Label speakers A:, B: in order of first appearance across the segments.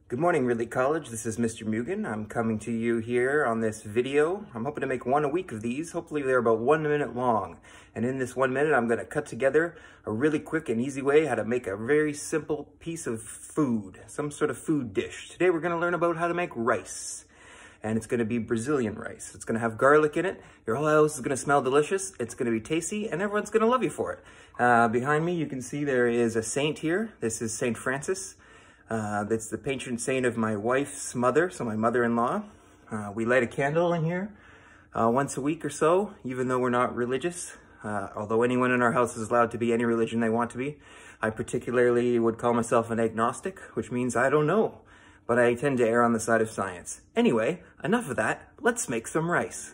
A: Good morning, Ridley College. This is Mr. Mugan. I'm coming to you here on this video. I'm hoping to make one a week of these. Hopefully they're about 1 minute long. And in this 1 minute, I'm going to cut together a really quick and easy way how to make a very simple piece of food, some sort of food dish. Today we're going to learn about how to make rice. And it's going to be Brazilian rice. It's going to have garlic in it. Your whole house is going to smell delicious. It's going to be tasty, and everyone's going to love you for it. Behind me, you can see there is a saint here. This is Saint Francis. That's the patron saint of my wife's mother, so my mother-in-law. We light a candle in here once a week or so, even though we're not religious. Although anyone in our house is allowed to be any religion they want to be. I particularly would call myself an agnostic, which means I don't know. But I tend to err on the side of science. Anyway, enough of that. Let's make some rice.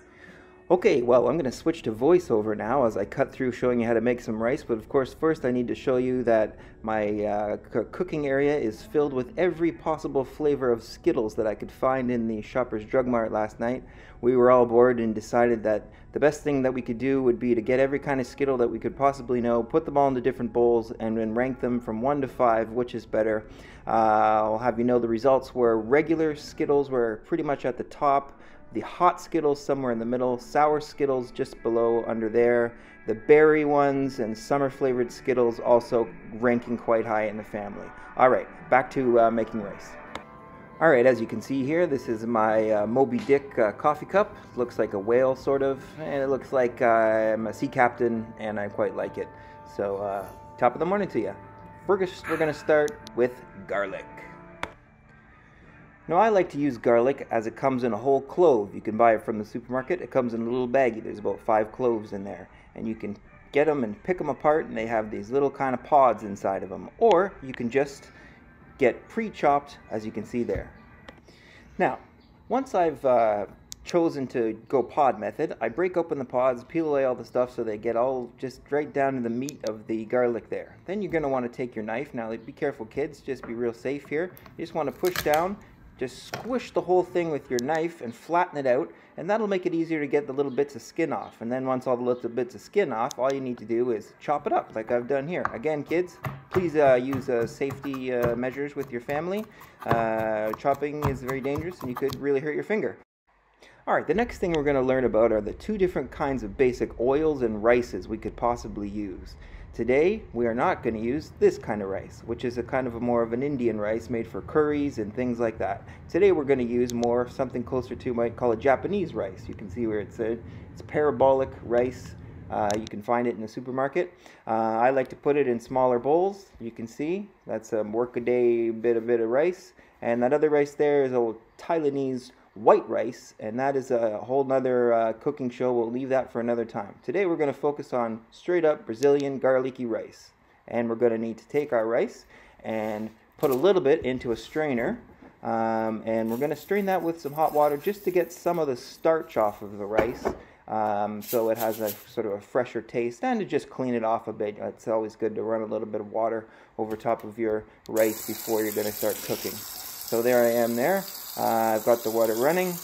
A: Okay, well, I'm going to switch to voiceover now as I cut through showing you how to make some rice. But of course, first I need to show you that my cooking area is filled with every possible flavor of Skittles that I could find in the Shoppers Drug Mart last night. We were all bored and decided that the best thing that we could do would be to get every kind of Skittle that we could possibly know, put them all into different bowls, and then rank them from 1 to 5, which is better. I'll have you know the results were regular Skittles were pretty much at the top. The hot Skittles somewhere in the middle, sour Skittles just below under there, the berry ones and summer flavored Skittles also ranking quite high in the family. Alright, back to making rice. Alright, as you can see here, this is my Moby Dick coffee cup. Looks like a whale sort of, and it looks like I'm a sea captain and I quite like it. So top of the morning to you. First we're going to start with garlic. Now I like to use garlic as it comes in a whole clove. You can buy it from the supermarket. It comes in a little baggie. There's about 5 cloves in there. And you can get them and pick them apart and they have these little kind of pods inside of them. Or you can just get pre-chopped as you can see there. Now, once I've chosen to go pod method, I break open the pods, peel away all the stuff so they get all just right down to the meat of the garlic there. Then you're going to want to take your knife. Now be careful kids, just be real safe here. You just want to push down. Just squish the whole thing with your knife and flatten it out, and that'll make it easier to get the little bits of skin off. And then once all the little bits of skin off, all you need to do is chop it up like I've done here. Again, kids, please use safety measures with your family. Chopping is very dangerous and you could really hurt your finger. Alright, the next thing we're going to learn about are the 2 different kinds of basic oils and rices we could possibly use. Today, we are not going to use this kind of rice, which is a kind of more of an Indian rice made for curries and things like that. Today, we're going to use more something closer to, might call it Japanese rice. You can see where it's parabolic rice. You can find it in the supermarket. I like to put it in smaller bowls. You can see that's a workaday bit of rice. And that other rice there is a Thailandese white rice, and that is a whole nother cooking show. We'll leave that for another time. Today we're going to focus on straight up Brazilian garlicky rice, and we're going to need to take our rice and put a little bit into a strainer, and we're going to strain that with some hot water just to get some of the starch off of the rice, so it has a sort of a fresher taste, and to just clean it off a bit. It's always good to run a little bit of water over top of your rice before you're going to start cooking. So there I am there. I've got the water running.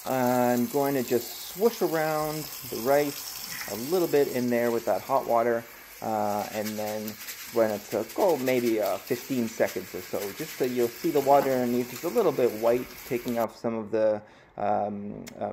A: I'm going to just swoosh around the rice a little bit in there with that hot water, and then when it's maybe 15 seconds or so, just so you'll see the water underneath is a little bit white, taking off some of the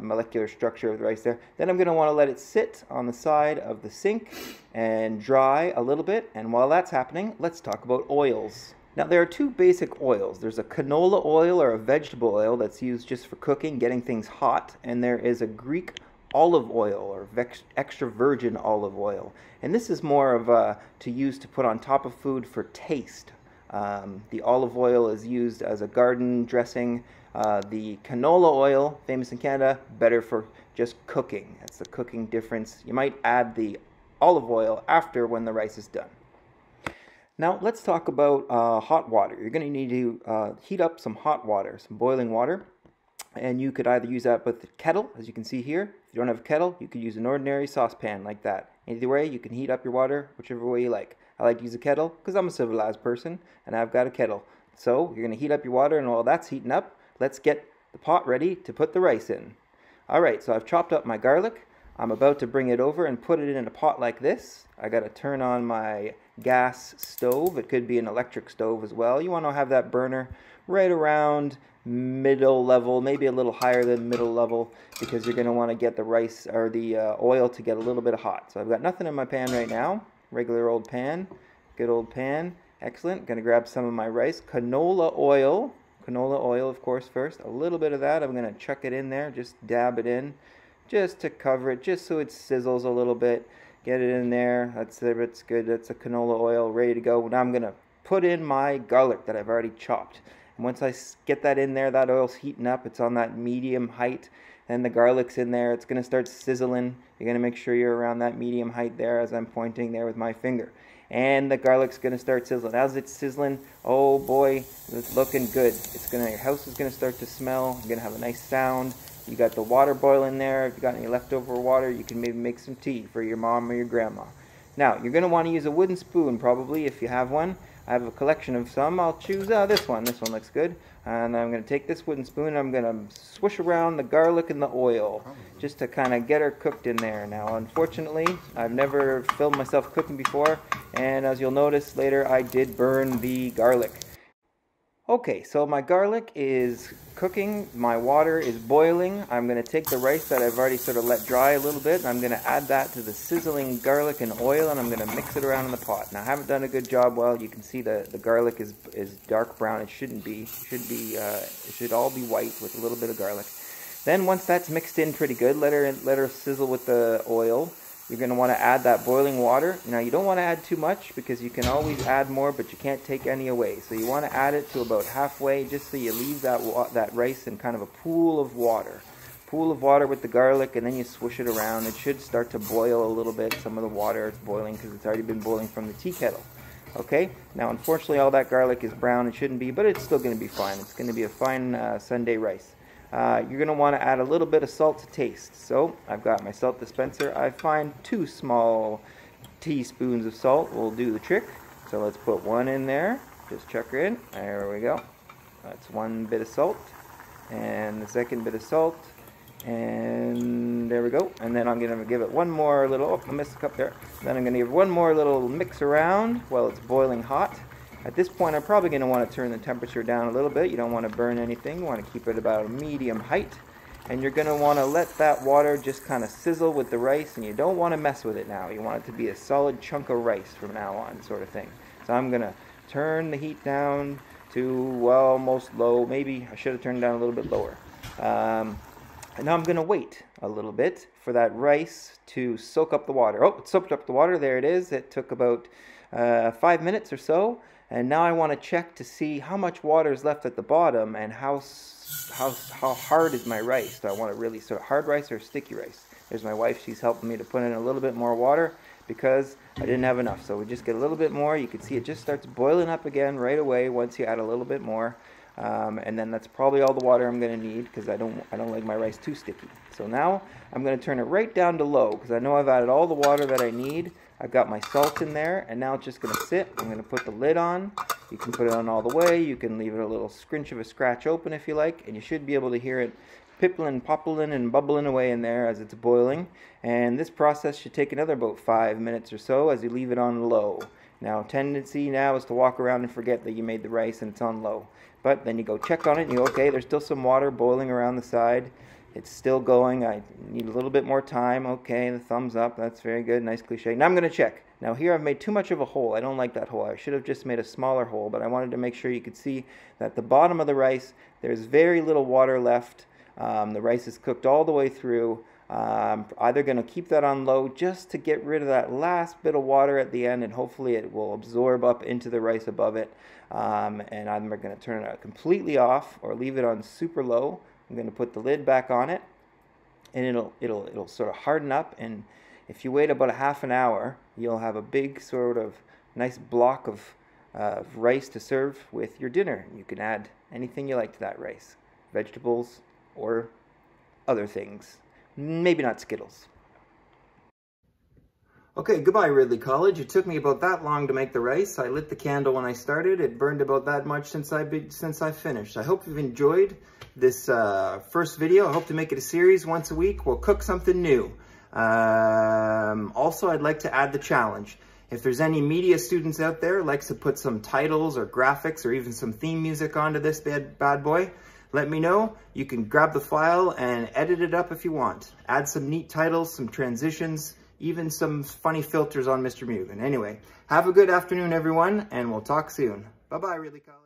A: molecular structure of the rice there. Then I'm going to want to let it sit on the side of the sink and dry a little bit, and while that's happening, let's talk about oils. Now there are 2 basic oils. There's a canola oil or a vegetable oil that's used just for cooking, getting things hot, and there is a Greek olive oil or extra virgin olive oil. And this is more of to use to put on top of food for taste. The olive oil is used as a garden dressing. The canola oil, famous in Canada, better for just cooking. That's the cooking difference. You might add the olive oil after when the rice is done. Now let's talk about hot water. You're going to need to heat up some hot water, some boiling water, and you could either use that with the kettle, as you can see here. If you don't have a kettle, you could use an ordinary saucepan like that. Either way, you can heat up your water whichever way you like. I like to use a kettle because I'm a civilized person and I've got a kettle. So you're going to heat up your water, and while that's heating up, let's get the pot ready to put the rice in. Alright, so I've chopped up my garlic. I'm about to bring it over and put it in a pot like this. I got to turn on my gas stove. It could be an electric stove as well. You want to have that burner right around middle level, maybe a little higher than middle level, because you're going to want to get the rice or the oil to get a little bit hot. So I've got nothing in my pan right now. Regular old pan, good old pan. Excellent. Going to grab some of my rice. Canola oil, of course, first. A little bit of that. I'm going to chuck it in there, just dab it in, just to cover it, just so it sizzles a little bit. Get it in there. That's it. It's good. That's a canola oil ready to go. Now I'm going to put in my garlic that I've already chopped. And once I get that in there, that oil's heating up. It's on that medium height, and the garlic's in there. It's going to start sizzling. You're going to make sure you're around that medium height there as I'm pointing there with my finger. And the garlic's going to start sizzling. As it's sizzling, oh boy, it's looking good. Your house is going to start to smell. You're going to have a nice sound. You got the water boiling there. If you got any leftover water, you can maybe make some tea for your mom or your grandma. Now, you're going to want to use a wooden spoon probably if you have one. I have a collection of some. I'll choose this one. This one looks good. And I'm going to take this wooden spoon and I'm going to swish around the garlic and the oil just to kind of get her cooked in there. Now, unfortunately, I've never filmed myself cooking before, and as you'll notice later, I did burn the garlic. Okay, so my garlic is cooking, my water is boiling. I'm going to take the rice that I've already sort of let dry a little bit, and I'm going to add that to the sizzling garlic and oil, and I'm going to mix it around in the pot. Now, I haven't done a good job. Well, you can see the garlic is dark brown. It shouldn't be. It should all be white with a little bit of garlic. Then once that's mixed in pretty good, let her sizzle with the oil. You're going to want to add that boiling water. Now, you don't want to add too much because you can always add more, but you can't take any away. So you want to add it to about halfway, just so you leave that rice in kind of a pool of water. Pool of water with the garlic, and then you swish it around. It should start to boil a little bit. Some of the water is boiling because it's already been boiling from the tea kettle. Okay, now unfortunately all that garlic is brown. It shouldn't be, but it's still going to be fine. It's going to be a fine Sunday rice. You're going to want to add a little bit of salt to taste. So I've got my salt dispenser. I find 2 small teaspoons of salt will do the trick. So let's put one in there. Just chuck her in. There we go. That's 1 bit of salt. And the second bit of salt. And there we go. And then I'm going to give it one more little, oh, I missed a cup there. Then I'm going to give one more little mix around while it's boiling hot. At this point, I'm probably going to want to turn the temperature down a little bit. You don't want to burn anything. You want to keep it about a medium height. And you're going to want to let that water just kind of sizzle with the rice, and you don't want to mess with it now. You want it to be a solid chunk of rice from now on, sort of thing. So I'm going to turn the heat down to, well, almost low. Maybe I should have turned it down a little bit lower. And now I'm going to wait a little bit for that rice to soak up the water. Oh, it soaked up the water. There it is. It took about 5 minutes or so. And now I want to check to see how much water is left at the bottom and how hard is my rice. Do I want it really sort of hard rice or sticky rice? There's my wife. She's helping me to put in a little bit more water because I didn't have enough. So we just get a little bit more. You can see it just starts boiling up again right away once you add a little bit more. And then that's probably all the water I'm going to need because I don't like my rice too sticky. So now I'm going to turn it right down to low because I know I've added all the water that I need. I've got my salt in there, and now it's just going to sit. I'm going to put the lid on. You can put it on all the way. You can leave it a little scrunch of a scratch open if you like, and you should be able to hear it pippling, poppling, and bubbling away in there as it's boiling. And this process should take another about 5 minutes or so as you leave it on low. Now, tendency now is to walk around and forget that you made the rice and it's on low. But then you go check on it and you go, okay, there's still some water boiling around the side. It's still going. I need a little bit more time. Okay, the thumbs up. That's very good. Nice cliche. Now I'm going to check. Now here I've made too much of a hole. I don't like that hole. I should have just made a smaller hole, but I wanted to make sure you could see that the bottom of the rice, there's very little water left. The rice is cooked all the way through. I'm either going to keep that on low just to get rid of that last bit of water at the end, and hopefully it will absorb up into the rice above it. And I'm going to turn it completely off or leave it on super low. I'm going to put the lid back on it, and it'll sort of harden up, and if you wait about a half an hour, you'll have a big sort of nice block of rice to serve with your dinner. You can add anything you like to that rice, vegetables or other things, maybe not Skittles. Okay, goodbye Ridley College. It took me about that long to make the rice. I lit the candle when I started. It burned about that much since I finished. I hope you've enjoyed this first video. I hope to make it a series once a week. We'll cook something new. Also, I'd like to add the challenge. If there's any media students out there who likes to put some titles or graphics or even some theme music onto this bad boy, let me know. You can grab the file and edit it up if you want. Add some neat titles, some transitions, even some funny filters on Mr. Mugan. Anyway, have a good afternoon, everyone, and we'll talk soon. Bye-bye, Ridley College.